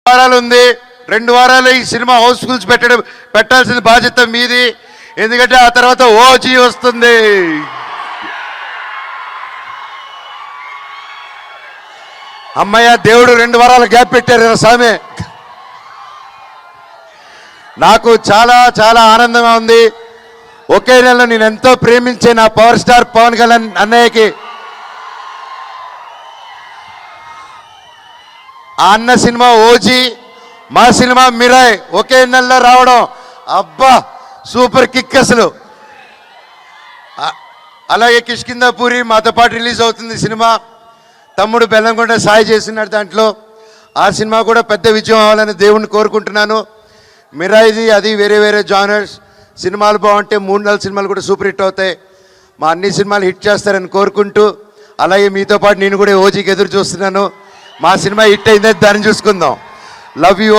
వారాలు ఉంది, 2 వారాలు ఈ సినిమా హౌస్ఫుల్స్ పెట్టాల్సిన బాధ్యత మీది. ఎందుకంటే ఆ తర్వాత ఓజీ వస్తుంది. అమ్మయ్య, దేవుడు 2 వారాల గ్యాప్ పెట్టారు కదా స్వామి. నాకు చాలా చాలా ఆనందంగా ఉంది. ఒకే నెలలో నేను ఎంతో ప్రేమించే నా పవర్ స్టార్ పవన్ కళ్యాణ్ అన్నయ్యకి ఆ అన్న సినిమా ఓజీ, మా సినిమా మిరాయ్ ఒకే నెలలో రావడం, అబ్బా సూపర్ కిక్ అసలు. అలాగే కిష్కిందాపూరి మాతో పాటు రిలీజ్ అవుతుంది సినిమా. తమ్ముడు బెల్లంకొండ సాయి చేస్తున్నాడు దాంట్లో. ఆ సినిమా కూడా పెద్ద విజయం అవ్వాలని దేవుణ్ణి కోరుకుంటున్నాను. మిరాయిది అది వేరే వేరే జానర్స్ సినిమాలు బాగుంటే 3-4 సినిమాలు కూడా సూపర్ హిట్ అవుతాయి. మా అన్ని సినిమాలు హిట్ చేస్తారని కోరుకుంటూ, అలాగే మీతో పాటు నేను కూడా ఓజీకి ఎదురు చూస్తున్నాను. మా సినిమా హిట్ అయిందని దాన్ని చూసుకుందాం. Love you.